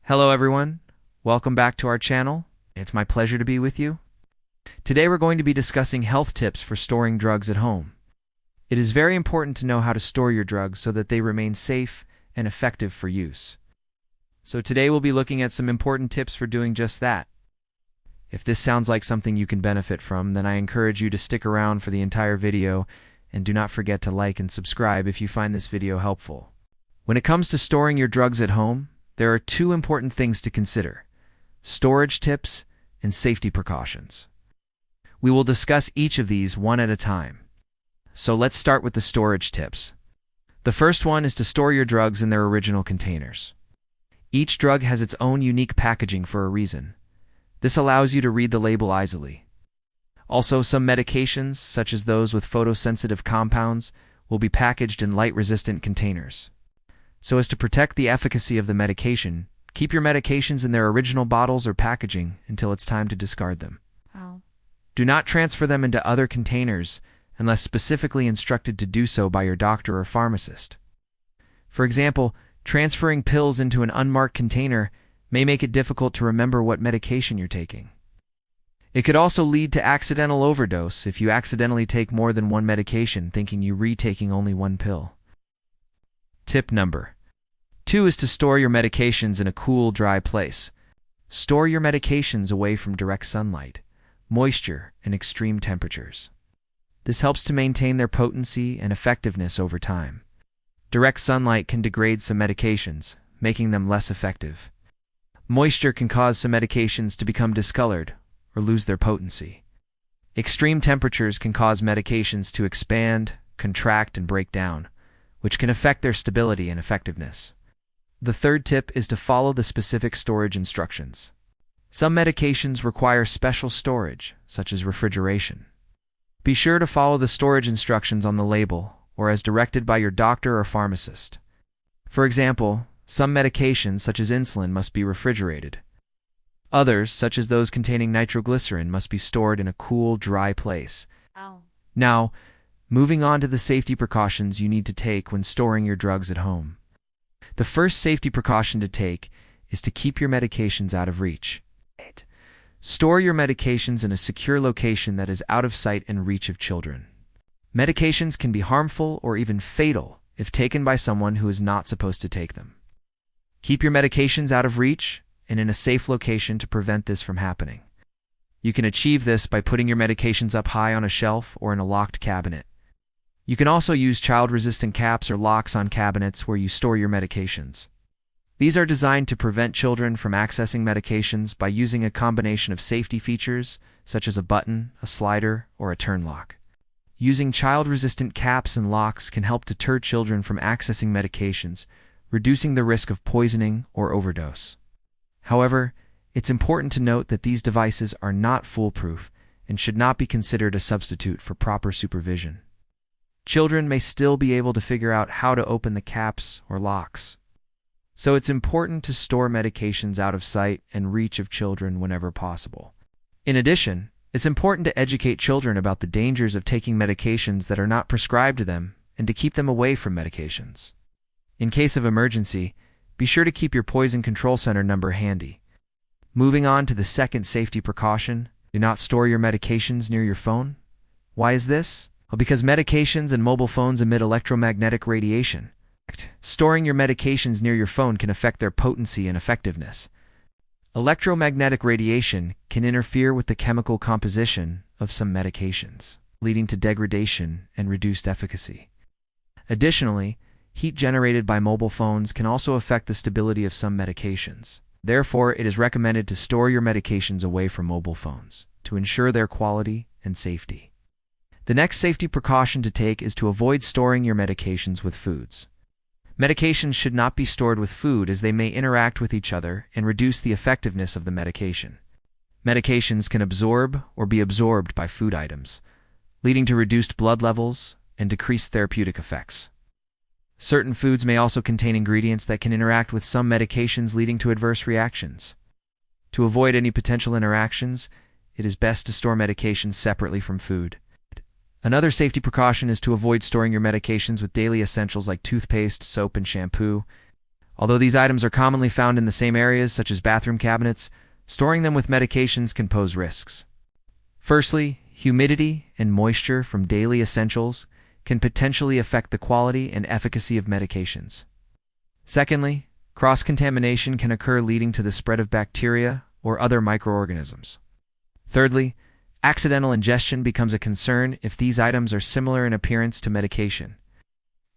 Hello everyone, welcome back to our channel. It's my pleasure to be with you. Today we're going to be discussing health tips for storing drugs at home. It is very important to know how to store your drugs so that they remain safe and effective for use. So today we'll be looking at some important tips for doing just that. If this sounds like something you can benefit from, then I encourage you to stick around for the entire video and do not forget to like and subscribe if you find this video helpful. When it comes to storing your drugs at home, there are two important things to consider: storage tips and safety precautions. We will discuss each of these one at a time. So let's start with the storage tips. The first one is to store your drugs in their original containers. Each drug has its own unique packaging for a reason. This allows you to read the label easily. Also, some medications, such as those with photosensitive compounds, will be packaged in light-resistant containers. So as to protect the efficacy of the medication, keep your medications in their original bottles or packaging until it's time to discard them. Do not transfer them into other containers unless specifically instructed to do so by your doctor or pharmacist. For example, transferring pills into an unmarked container may make it difficult to remember what medication you're taking. It could also lead to accidental overdose if you accidentally take more than one medication thinking you're retaking only one pill. Tip number 2 is to store your medications in a cool, dry place. Store your medications away from direct sunlight, moisture, and extreme temperatures. This helps to maintain their potency and effectiveness over time. Direct sunlight can degrade some medications, making them less effective. Moisture can cause some medications to become discolored or lose their potency. Extreme temperatures can cause medications to expand, contract, and break down, which can affect their stability and effectiveness. The third tip is to follow the specific storage instructions. Some medications require special storage, such as refrigeration. Be sure to follow the storage instructions on the label or as directed by your doctor or pharmacist. For example, some medications, such as insulin, must be refrigerated. Others, such as those containing nitroglycerin, must be stored in a cool, dry place. Now, moving on to the safety precautions you need to take when storing your drugs at home. The first safety precaution to take is to keep your medications out of reach. Store your medications in a secure location that is out of sight and reach of children. Medications can be harmful or even fatal if taken by someone who is not supposed to take them. Keep your medications out of reach and in a safe location to prevent this from happening. You can achieve this by putting your medications up high on a shelf or in a locked cabinet. You can also use child-resistant caps or locks on cabinets where you store your medications. These are designed to prevent children from accessing medications by using a combination of safety features, such as a button, a slider, or a turn lock. Using child-resistant caps and locks can help deter children from accessing medications, reducing the risk of poisoning or overdose. However, it's important to note that these devices are not foolproof and should not be considered a substitute for proper supervision. Children may still be able to figure out how to open the caps or locks. So it's important to store medications out of sight and reach of children whenever possible. In addition, it's important to educate children about the dangers of taking medications that are not prescribed to them and to keep them away from medications. In case of emergency, be sure to keep your poison control center number handy. Moving on to the second safety precaution, do not store your medications near your phone. Why is this? Well, because medications and mobile phones emit electromagnetic radiation. Storing your medications near your phone can affect their potency and effectiveness. Electromagnetic radiation can interfere with the chemical composition of some medications, leading to degradation and reduced efficacy. Additionally, heat generated by mobile phones can also affect the stability of some medications. Therefore, it is recommended to store your medications away from mobile phones to ensure their quality and safety. The next safety precaution to take is to avoid storing your medications with foods. Medications should not be stored with food as they may interact with each other and reduce the effectiveness of the medication. Medications can absorb or be absorbed by food items, leading to reduced blood levels and decreased therapeutic effects. Certain foods may also contain ingredients that can interact with some medications, leading to adverse reactions. To avoid any potential interactions, it is best to store medications separately from food. Another safety precaution is to avoid storing your medications with daily essentials like toothpaste, soap, and shampoo. Although these items are commonly found in the same areas, such as bathroom cabinets, storing them with medications can pose risks. Firstly, humidity and moisture from daily essentials can potentially affect the quality and efficacy of medications. Secondly, cross-contamination can occur, leading to the spread of bacteria or other microorganisms. Thirdly, accidental ingestion becomes a concern if these items are similar in appearance to medication.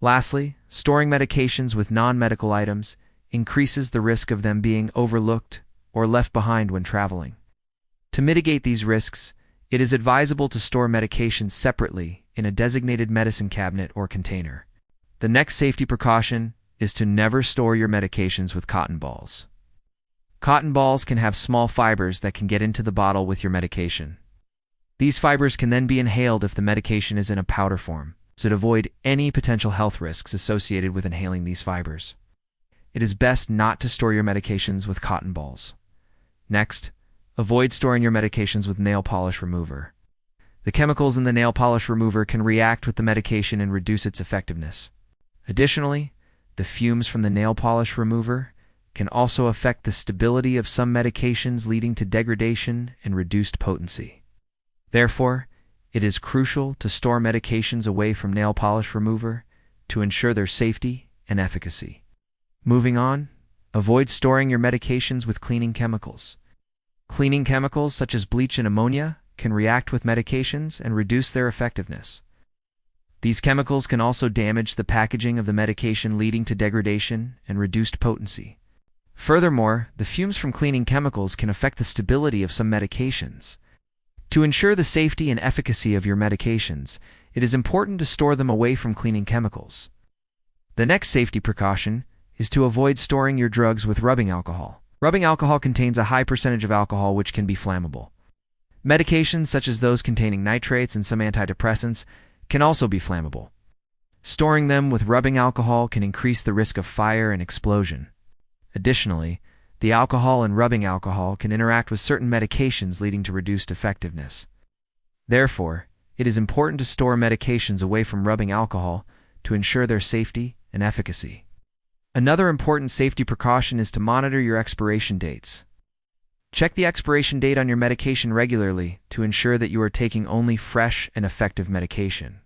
Lastly, storing medications with non-medical items increases the risk of them being overlooked or left behind when traveling. To mitigate these risks, it is advisable to store medications separately in a designated medicine cabinet or container. The next safety precaution is to never store your medications with cotton balls. Cotton balls can have small fibers that can get into the bottle with your medication. These fibers can then be inhaled if the medication is in a powder form, so to avoid any potential health risks associated with inhaling these fibers. It is best not to store your medications with cotton balls. Next, avoid storing your medications with nail polish remover. The chemicals in the nail polish remover can react with the medication and reduce its effectiveness. Additionally, the fumes from the nail polish remover can also affect the stability of some medications, leading to degradation and reduced potency. Therefore, it is crucial to store medications away from nail polish remover to ensure their safety and efficacy. Moving on, avoid storing your medications with cleaning chemicals. Cleaning chemicals such as bleach and ammonia can react with medications and reduce their effectiveness. These chemicals can also damage the packaging of the medication, leading to degradation and reduced potency. Furthermore, the fumes from cleaning chemicals can affect the stability of some medications. To ensure the safety and efficacy of your medications, it is important to store them away from cleaning chemicals. The next safety precaution is to avoid storing your drugs with rubbing alcohol. Rubbing alcohol contains a high percentage of alcohol, which can be flammable. Medications such as those containing nitrates and some antidepressants can also be flammable. Storing them with rubbing alcohol can increase the risk of fire and explosion. Additionally, the alcohol in rubbing alcohol can interact with certain medications, leading to reduced effectiveness. Therefore, it is important to store medications away from rubbing alcohol to ensure their safety and efficacy. Another important safety precaution is to monitor your expiration dates. Check the expiration date on your medication regularly to ensure that you are taking only fresh and effective medication.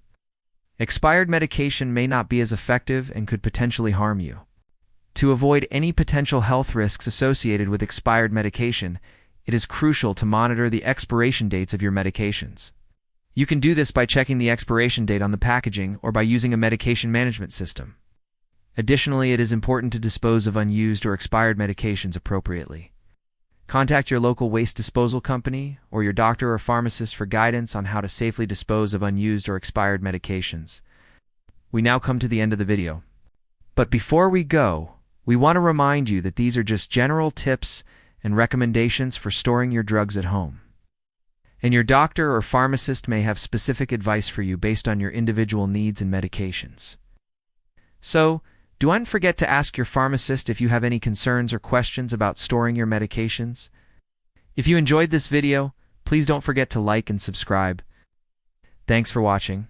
Expired medication may not be as effective and could potentially harm you. To avoid any potential health risks associated with expired medication, it is crucial to monitor the expiration dates of your medications. You can do this by checking the expiration date on the packaging or by using a medication management system. Additionally, it is important to dispose of unused or expired medications appropriately. Contact your local waste disposal company or your doctor or pharmacist for guidance on how to safely dispose of unused or expired medications. We now come to the end of the video. But before we go, we want to remind you that these are just general tips and recommendations for storing your drugs at home. And your doctor or pharmacist may have specific advice for you based on your individual needs and medications. So, don't forget to ask your pharmacist if you have any concerns or questions about storing your medications. If you enjoyed this video, please don't forget to like and subscribe. Thanks for watching.